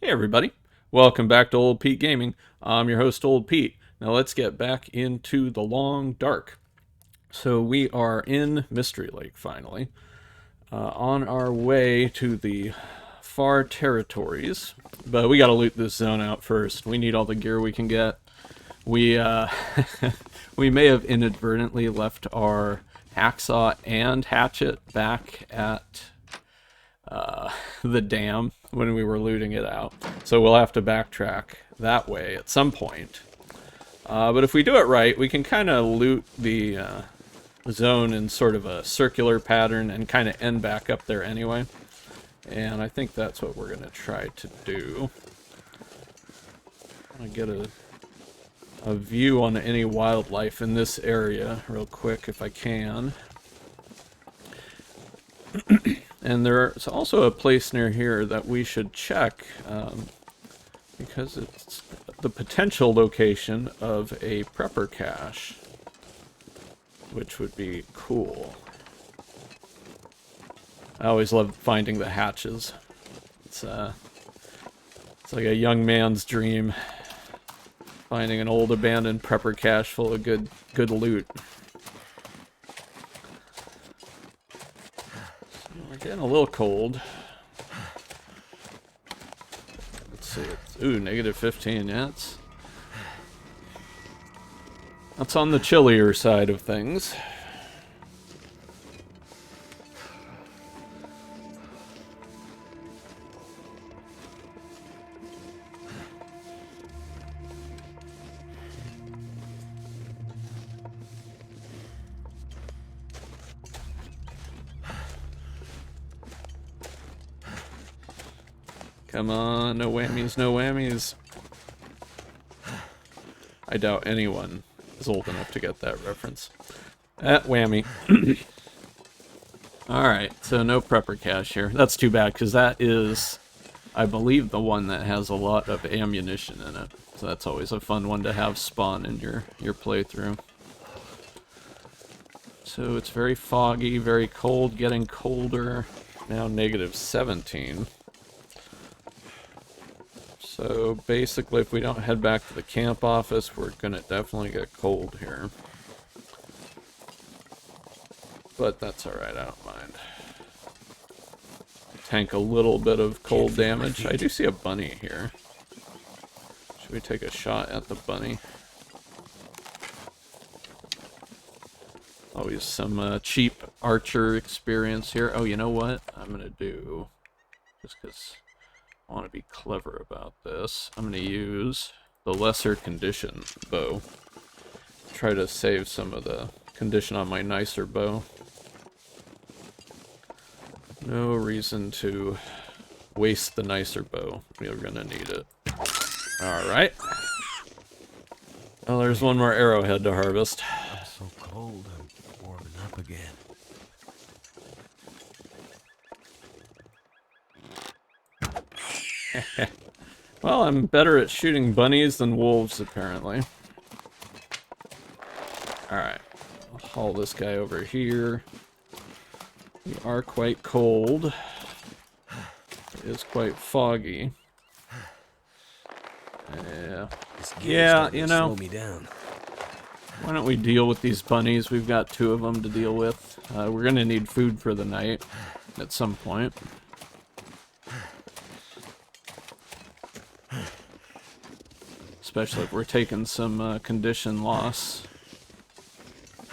Hey everybody, welcome back to Old Pete Gaming. I'm your host Old Pete. Now let's get back into the long dark. So we are in Mystery Lake finally, on our way to the far territories. But we gotta loot this zone out first. We need all the gear we can get. We we may have inadvertently left our hacksaw and hatchet back at the dam when we were looting it out. So we'll have to backtrack that way at some point. But if we do it right, we can kind of loot the zone in sort of a circular pattern and kind of end back up there anyway. And I think that's what we're going to try to do. I want to get a view on any wildlife in this area real quick if I can. And there's also a place near here that we should check because it's the potential location of a prepper cache, which would be cool. I always love finding the hatches. It's like a young man's dream, finding an old abandoned prepper cache full of good loot. Getting a little cold. Let's see. Ooh, -15. Yeah, that's on the chillier side of things. Come on, no whammies, no whammies. I doubt anyone is old enough to get that reference. Whammy. Alright, so no prepper cache here. That's too bad, because that is, I believe, the one that has a lot of ammunition in it. So that's always a fun one to have spawn in your playthrough. So it's very foggy, very cold, getting colder. Now -17. So basically, if we don't head back to the camp office, we're gonna definitely get cold here. But that's alright, I don't mind. Tank a little bit of cold damage. I do see a bunny here. Should we take a shot at the bunny? Always some cheap archer experience here. Oh, you know what I'm gonna do? Just because I want to be clever about this, I'm going to use the lesser condition bow. Try to save some of the condition on my nicer bow. No reason to waste the nicer bow. We're going to need it. Alright. Well, there's one more arrowhead to harvest. I'm so cold, I'm warming up again. Well, I'm better at shooting bunnies than wolves, apparently. Alright. I'll haul this guy over here. We are quite cold. It is quite foggy. Yeah, you know, slow me down. why don't we deal with these bunnies? We've got 2 of them to deal with. We're gonna need food for the night at some point. Especially if we're taking some condition loss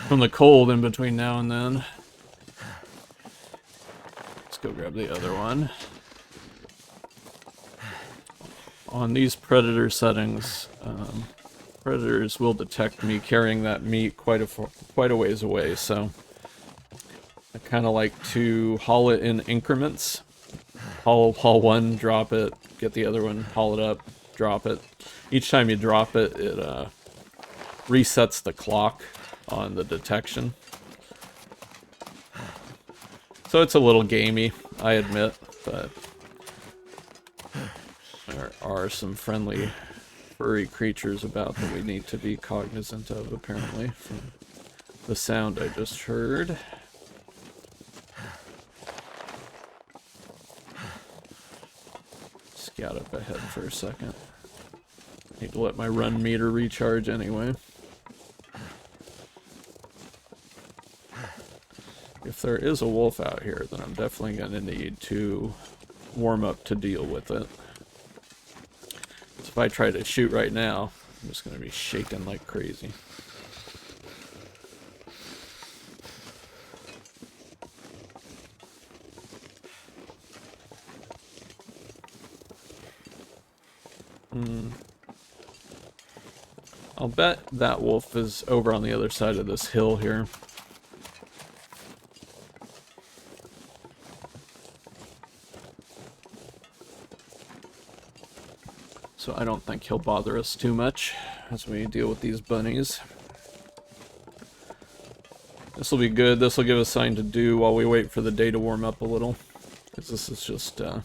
from the cold in between now and then. Let's go grab the other one. On these predator settings, predators will detect me carrying that meat quite a ways away, so I kind of like to haul it in increments. Haul one, drop it, get the other one, haul it up, drop it. Each time you drop it, it resets the clock on the detection. So it's a little gamey, I admit, but there are some friendly furry creatures about that we need to be cognizant of, apparently, from the sound I just heard. scout up ahead for a second. Need to let my run meter recharge anyway. If there is a wolf out here, then I'm definitely going to need to warm up to deal with it. So if I try to shoot right now, I'm just going to be shaking like crazy. I'll bet that wolf is over on the other side of this hill here. So I don't think he'll bother us too much as we deal with these bunnies. This will be good. This will give us something to do while we wait for the day to warm up a little. Because this is just a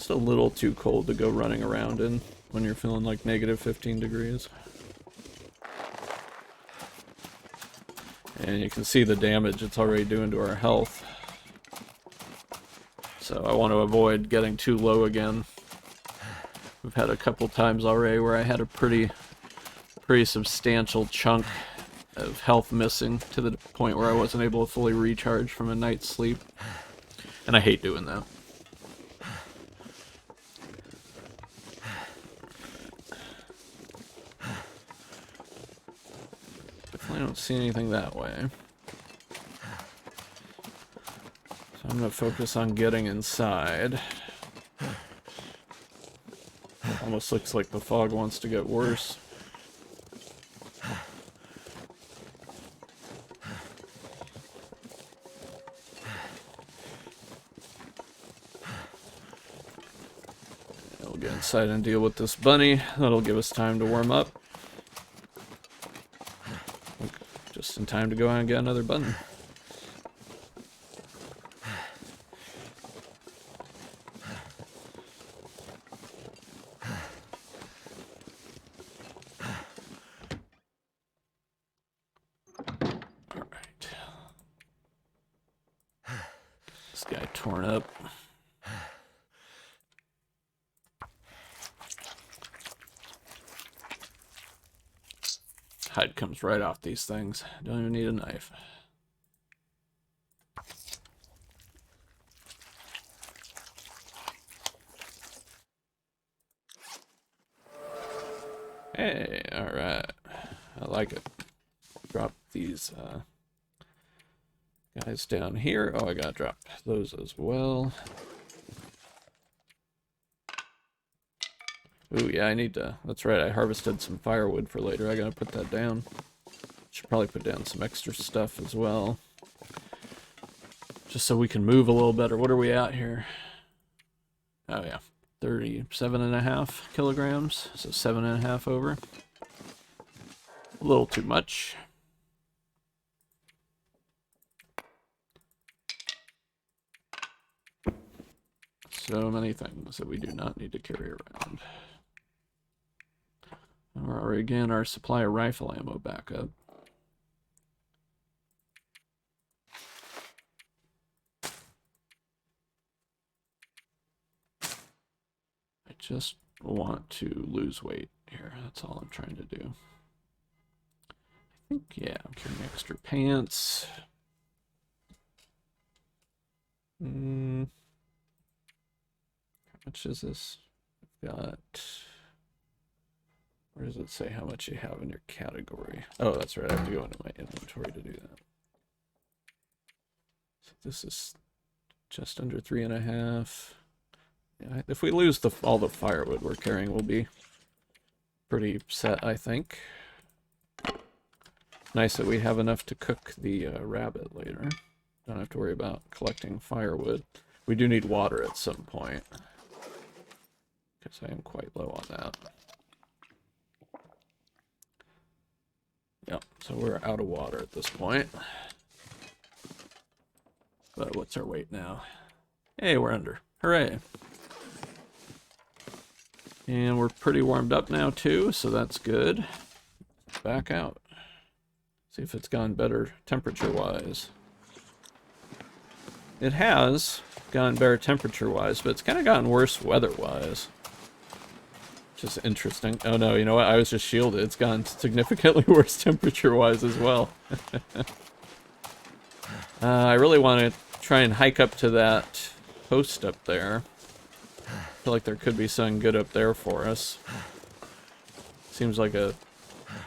little too cold to go running around in when you're feeling like negative 15 degrees. And you can see the damage it's already doing to our health. So I want to avoid getting too low again. We've had a couple times already where I had a pretty substantial chunk of health missing to the point where I wasn't able to fully recharge from a night's sleep. And I hate doing that. Definitely don't see anything that way. So I'm going to focus on getting inside. Almost looks like the fog wants to get worse. We'll get inside and deal with this bunny. That'll give us time to warm up. Just in time to go out and get another bunny. Torn up. Hide comes right off these things. Don't even need a knife. Hey, alright. I like it. Drop these guys down here. Oh, I gotta drop those as well. Ooh, yeah, I need to. That's right, I harvested some firewood for later. I gotta put that down. Should probably put down some extra stuff as well. Just so we can move a little better. What are we at here? Oh, yeah. 37.5 kilograms. So 7.5 over. A little too much. So many things that we do not need to carry around. We're already getting our supply of rifle ammo back up. I just want to lose weight here. That's all I'm trying to do. I think, yeah, I'm carrying extra pants. How much is this? I've got... Where does it say how much you have in your category? Oh, that's right. I have to go into my inventory to do that. So this is just under 3.5. Yeah, if we lose all the firewood we're carrying, we'll be pretty set, I think. Nice that we have enough to cook the rabbit later. Don't have to worry about collecting firewood. We do need water at some point, because I am quite low on that. Yep, so we're out of water at this point. But what's our weight now? Hey, we're under. Hooray. And we're pretty warmed up now too, so that's good. Back out. See if it's gone better temperature-wise. It has. gotten better temperature-wise, but it's kind of gotten worse weather-wise. Which is interesting. Oh no, you know what? I was just shielded. It's gotten significantly worse temperature-wise as well. I really want to try and hike up to that post up there. I feel like there could be something good up there for us. Seems like a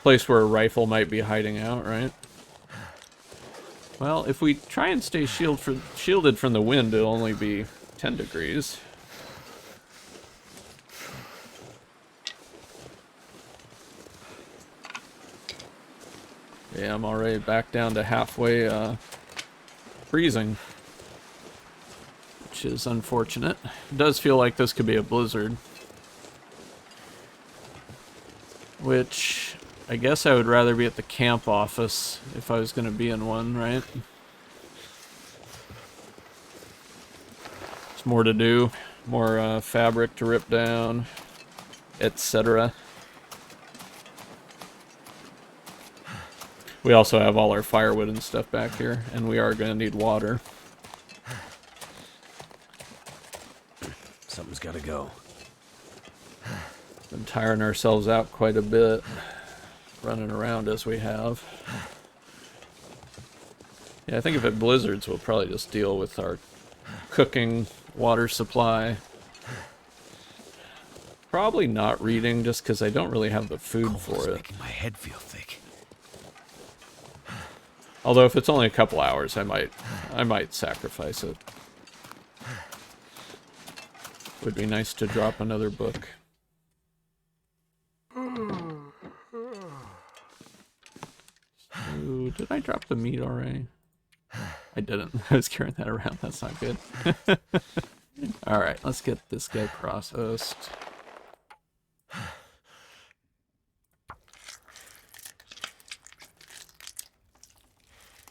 place where a rifle might be hiding out, right? Well, if we try and stay shielded from the wind, it'll only be 10 degrees. Yeah, I'm already back down to halfway freezing, which is unfortunate. It does feel like this could be a blizzard, which I guess I would rather be at the camp office if I was going to be in one, right? There's more to do, more fabric to rip down, etc. We also have all our firewood and stuff back here, and we are going to need water. Something's gotta go. Been tiring ourselves out quite a bit, running around as we have. Yeah, I think if it blizzards, we'll probably just deal with our cooking, water supply. Probably not reading, just because I don't really have the food for it. Making my head feel thick. Although if it's only a couple hours, I might sacrifice it. Would be nice to drop another book. So, did I drop the meat already? I didn't. I was carrying that around. That's not good. Alright, let's get this guy processed.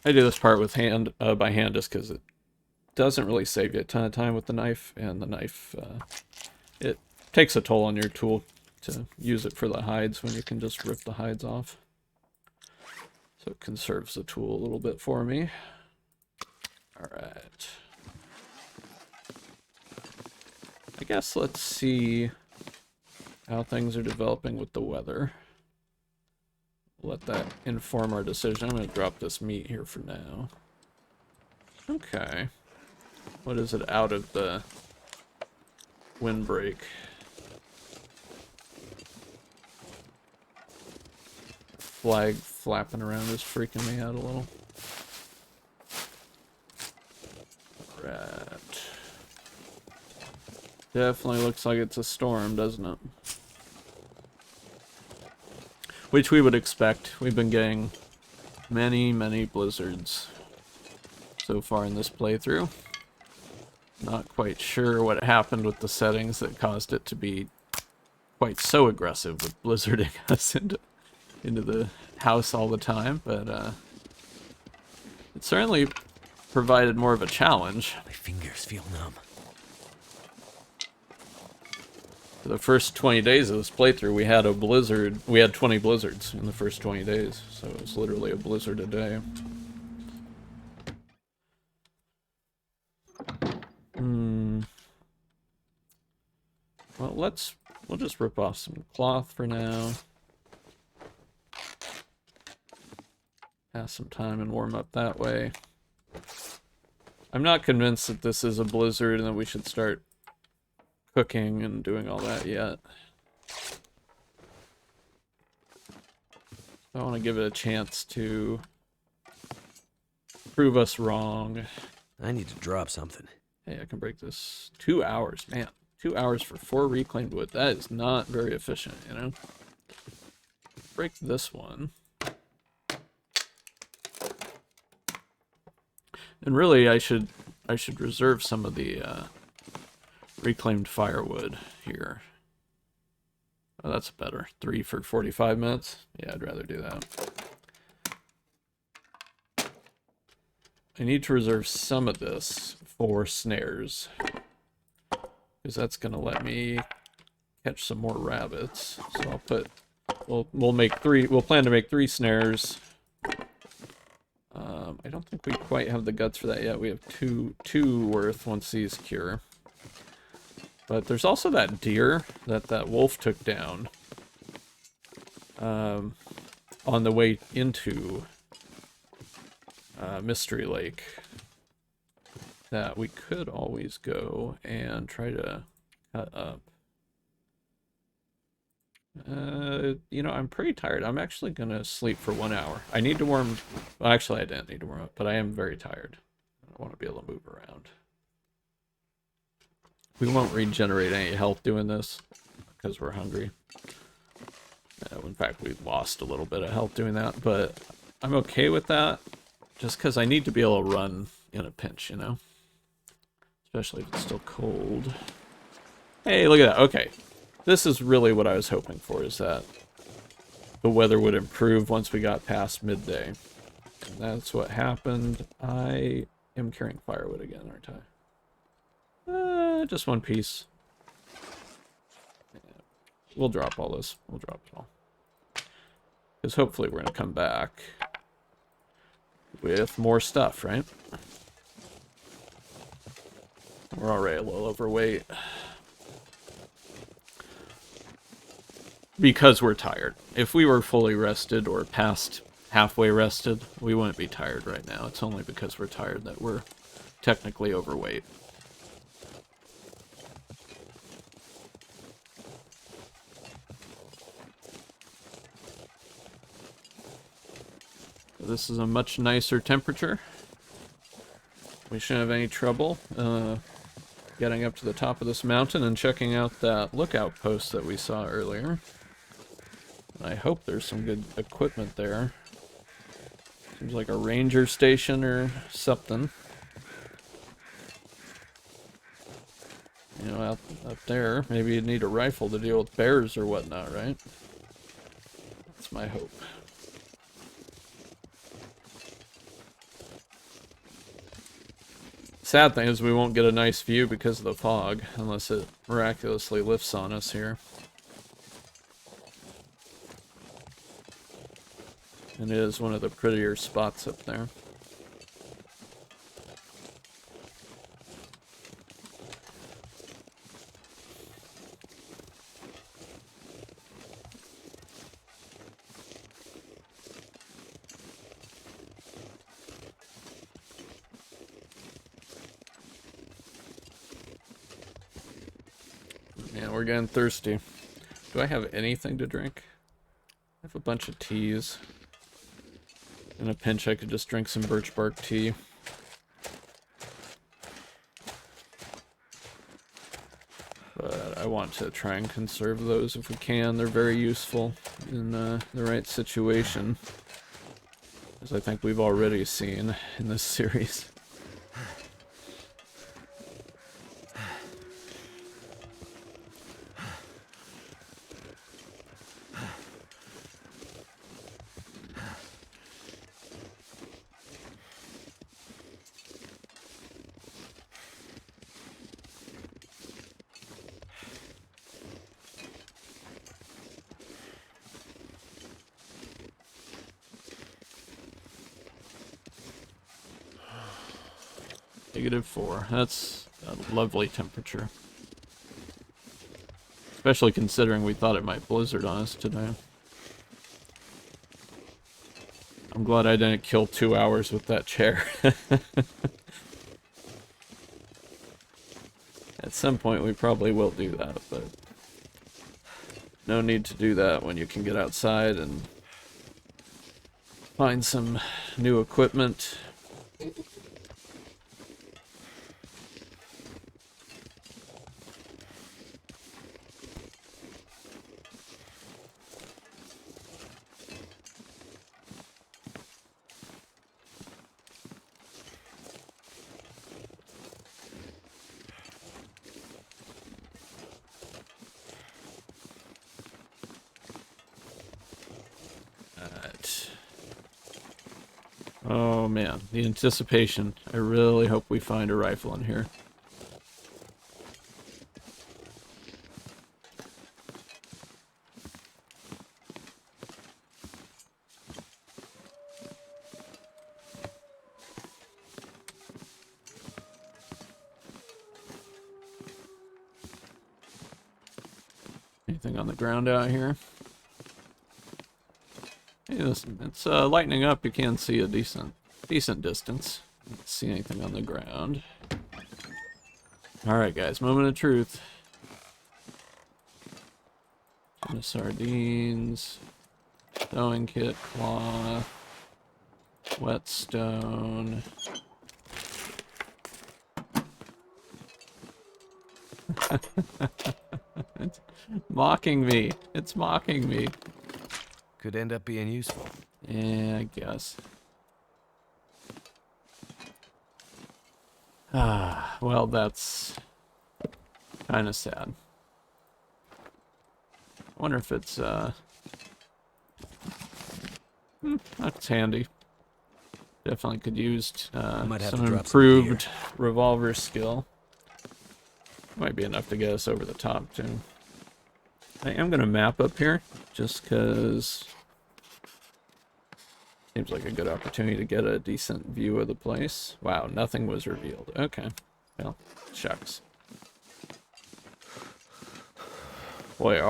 I do this part with by hand just because it doesn't really save you a ton of time with the knife, and the knife, it takes a toll on your tool to use it for the hides when you can just rip the hides off. So it conserves the tool a little bit for me. Alright. I guess let's see how things are developing with the weather. Let that inform our decision. I'm going to drop this meat here for now. Okay. What is it out of the windbreak? Flag flapping around is freaking me out a little. Right. Definitely looks like it's a storm, doesn't it? Which we would expect. We've been getting many, many blizzards so far in this playthrough. Not quite sure what happened with the settings that caused it to be quite so aggressive with blizzarding us into the house all the time, but it certainly provided more of a challenge. My fingers feel numb. For the first 20 days of this playthrough, we had a blizzard. We had 20 blizzards in the first 20 days, so it was literally a blizzard a day. Well, we'll just rip off some cloth for now. Pass some time and warm up that way. I'm not convinced that this is a blizzard and that we should start cooking and doing all that yet. I want to give it a chance to prove us wrong. I need to drop something. Hey, I can break this. 2 hours, man. 2 hours for 4 reclaimed wood. That is not very efficient, you know? Break this one. And really, I should reserve some of the reclaimed firewood here. Oh, that's better. 3 for 45 minutes? Yeah, I'd rather do that. I need to reserve some of this for snares, because that's going to let me catch some more rabbits. So I'll put, we'll plan to make 3 snares. I don't think we quite have the guts for that yet. We have two worth once these cure. But there's also that deer that wolf took down on the way into Mystery Lake that we could always go and try to cut up. You know, I'm pretty tired. I'm actually gonna sleep for 1 hour. I need to warm... Well, actually, I didn't need to warm up, but I am very tired. I want to be able to move around. We won't regenerate any health doing this because we're hungry. In fact, we lost a little bit of health doing that, but I'm okay with that just because I need to be able to run in a pinch, you know? Especially if it's still cold. Hey, look at that. Okay. This is really what I was hoping for, is that the weather would improve once we got past midday. And that's what happened. I am carrying firewood again, aren't I? Just one piece. Yeah. We'll drop all this. We'll drop it all. Because hopefully we're going to come back with more stuff, right? We're already a little overweight. Because we're tired. If we were fully rested or past halfway rested, we wouldn't be tired right now. It's only because we're tired that we're technically overweight. This is a much nicer temperature. We shouldn't have any trouble getting up to the top of this mountain and checking out that lookout post that we saw earlier. I hope there's some good equipment there. Seems like a ranger station or something. You know, up there, maybe you'd need a rifle to deal with bears or whatnot, right? That's my hope. Sad thing is we won't get a nice view because of the fog, unless it miraculously lifts on us here. And it is one of the prettier spots up there. Man, we're getting thirsty. Do I have anything to drink? I have a bunch of teas. In a pinch, I could just drink some birch bark tea. But I want to try and conserve those if we can. They're very useful in the right situation, as I think we've already seen in this series. -4. That's a lovely temperature. Especially considering we thought it might blizzard on us today. I'm glad I didn't kill 2 hours with that chair. At some point we probably will do that, but no need to do that when you can get outside and find some new equipment. Oh man, the anticipation. I really hope we find a rifle in here. Anything on the ground out here? Hey, it's lightening up. You can see a decent distance. Don't see anything on the ground. Alright guys, moment of truth. Tin of sardines. Sewing kit, cloth. Whetstone. It's mocking me. It's mocking me. Could end up being useful. Yeah, I guess. Ah, well, that's kind of sad. I wonder if it's, that's handy. Definitely could use Might have some to drop some improved revolver skill. Might be enough to get us over the top, too. I am going to map up here, just because seems like a good opportunity to get a decent view of the place. Wow, nothing was revealed. Okay. Well, shucks. Boy,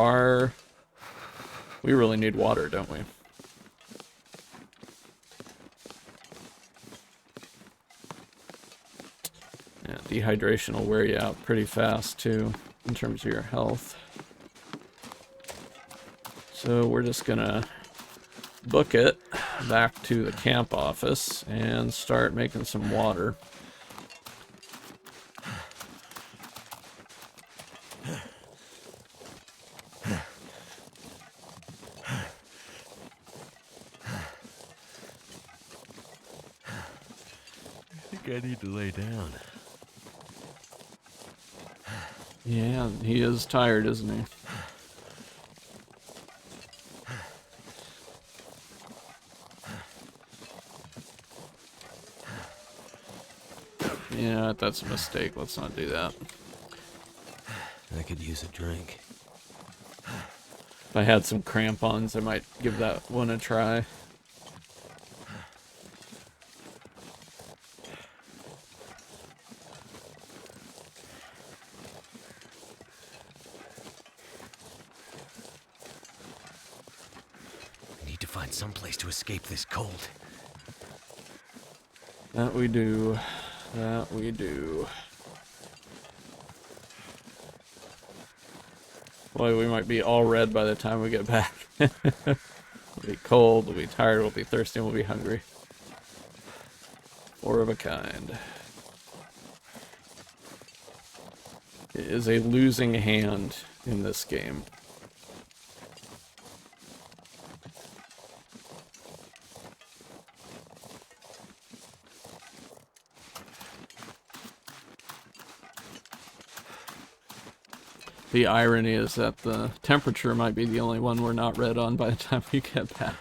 we really need water, don't we? Yeah, dehydration will wear you out pretty fast, too, in terms of your health. So we're just gonna book it back to the camp office and start making some water. I think I need to lay down. Yeah, he is tired, isn't he? Yeah, that's a mistake. Let's not do that. I could use a drink. If I had some crampons, I might give that one a try. I need to find some place to escape this cold. That we do. That we do. Boy, we might be all red by the time we get back. We'll be cold, we'll be tired, we'll be thirsty, and we'll be hungry. Four of a kind. It is a losing hand in this game. The irony is that the temperature might be the only one we're not red on by the time we get back.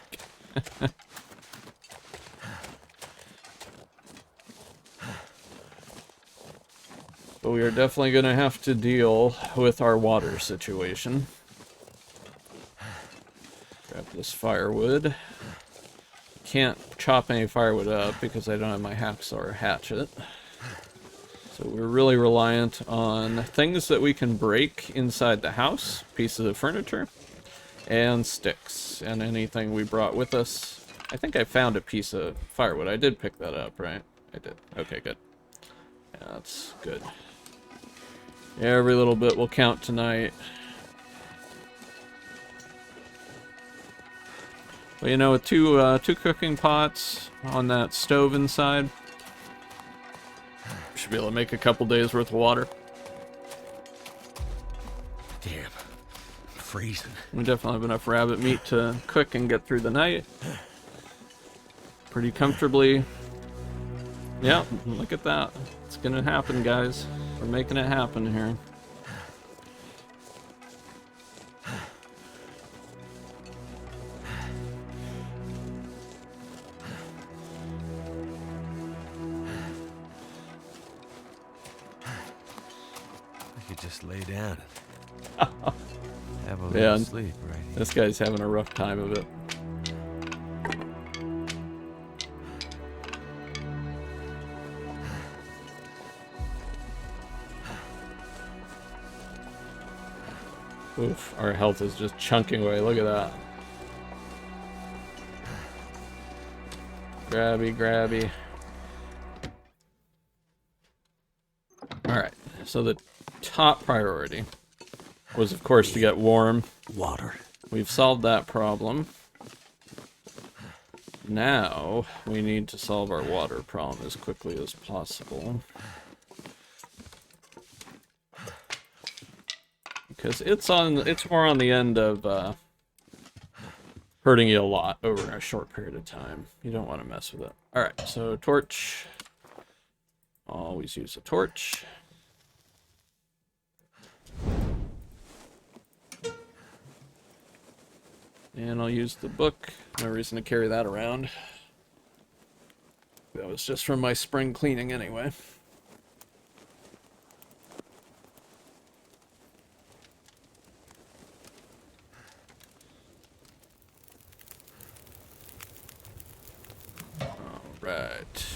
But we are definitely going to have to deal with our water situation. Grab this firewood. Can't chop any firewood up because I don't have my hacksaw or hatchet. So we're really reliant on things that we can break inside the house, pieces of furniture, and sticks, and anything we brought with us. I think I found a piece of firewood. I did pick that up, right? I did. Okay, good. Yeah, that's good. Every little bit will count tonight. Well, you know, with two cooking pots on that stove inside, should be able to make a couple days worth of water. Damn. I'm freezing. We definitely have enough rabbit meat to cook and get through the night pretty comfortably. Yeah, look at that. It's gonna happen, guys. We're making it happen here. I could just lay down and have a little Yeah, sleep right here. this guy's having a rough time of it. Oof, our health is just chunking away. Look at that. Grabby, grabby. Alright, so the top priority was, of course, to get warm. Water. We've solved that problem. Now, we need to solve our water problem as quickly as possible. Because it's more on the end of hurting you a lot over a short period of time. You don't want to mess with it. Alright, so torch. Always use a torch. And I'll use the book. No reason to carry that around. That was just from my spring cleaning anyway. Alright.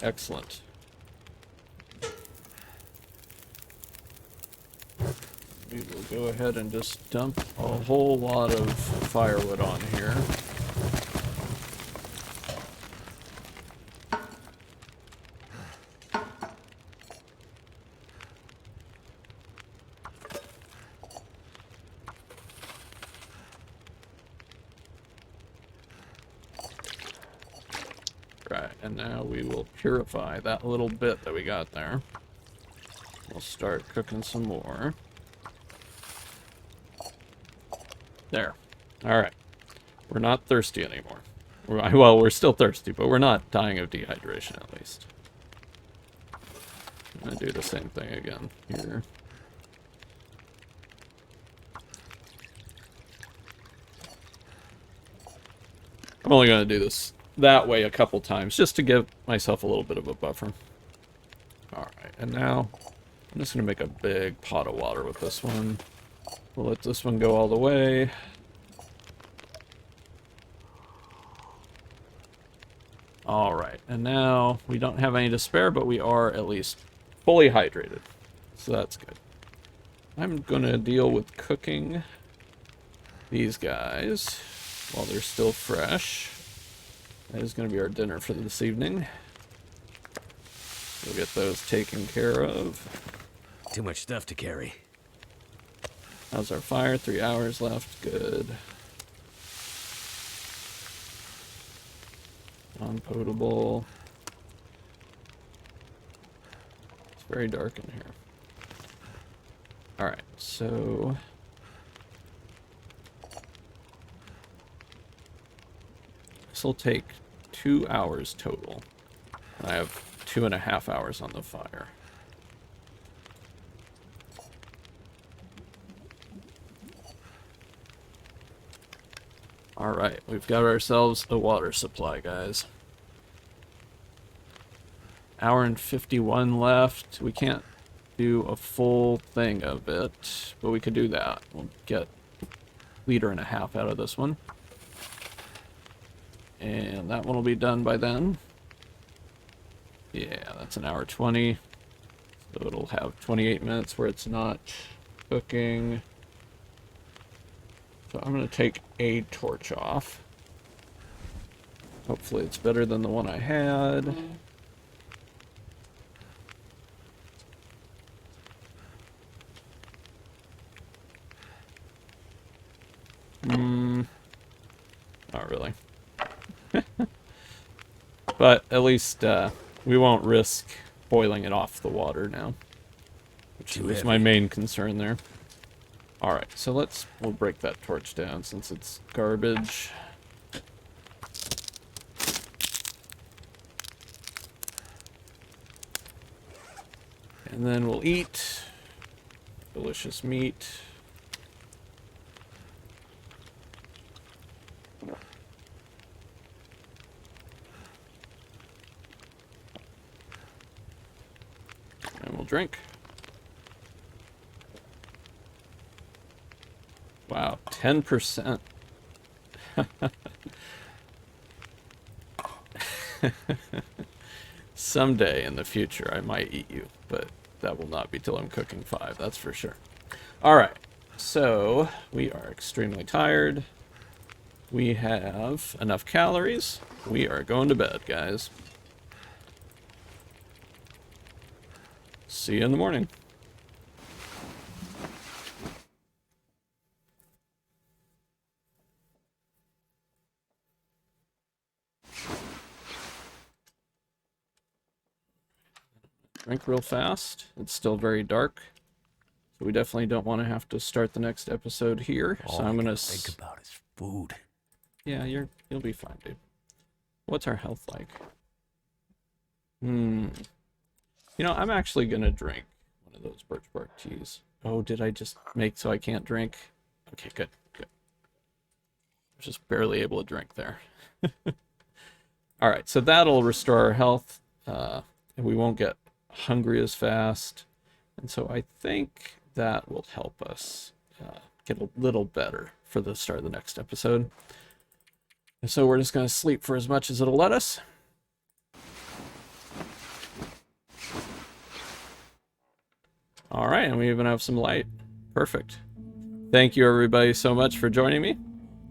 Excellent. We will go ahead and just dump a whole lot of firewood on here. Right, and now we will purify that little bit that we got there. We'll start cooking some more. There. Alright. We're not thirsty anymore. Well, we're still thirsty, but we're not dying of dehydration, at least. I'm gonna do the same thing again here. I'm only gonna do this that way a couple times, just to give myself a little bit of a buffer. Alright, and now I'm just gonna make a big pot of water with this one. We'll let this one go all the way. Alright, and now we don't have any to spare, but we are at least fully hydrated. So that's good. I'm gonna deal with cooking these guys while they're still fresh. That is gonna be our dinner for this evening. We'll get those taken care of. Too much stuff to carry. How's our fire? 3 hours left. Good. Non-potable. It's very dark in here. Alright, so... this will take 2 hours total. I have 2.5 hours on the fire. Alright, we've got ourselves a water supply, guys. Hour and 51 left. We can't do a full thing of it, but we could do that. We'll get 1.5 liters out of this one. And that one will be done by then. Yeah, that's an hour 20. So it'll have 28 minutes where it's not cooking. So I'm going to take a torch off. Hopefully it's better than the one I had. Not really. But at least we won't risk boiling it off the water now, which was my main concern there. Alright, so we'll break that torch down since it's garbage. And then we'll eat. Delicious meat. And we'll drink. Wow, 10%. Someday in the future I might eat you, but that will not be till I'm cooking 5, that's for sure. Alright, So, we are extremely tired. We have enough calories. We are going to bed, guys. See you in the morning. Drink real fast. It's still very dark. So we definitely don't want to have to start the next episode here. So I'm gonna think about is food. Yeah, you'll be fine, dude. What's our health like? I'm actually gonna drink one of those birch bark teas. Oh, did I just make so I can't drink? Okay, good, good. I was just barely able to drink there. Alright, so that'll restore our health. And we won't get hungry as fast. And so I think that will help us get a little better for the start of the next episode. And so we're just going to sleep for as much as it'll let us. Alright, and we even have some light. Perfect. Thank you everybody so much for joining me.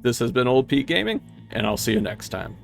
This has been Old Pete Gaming, and I'll see you next time.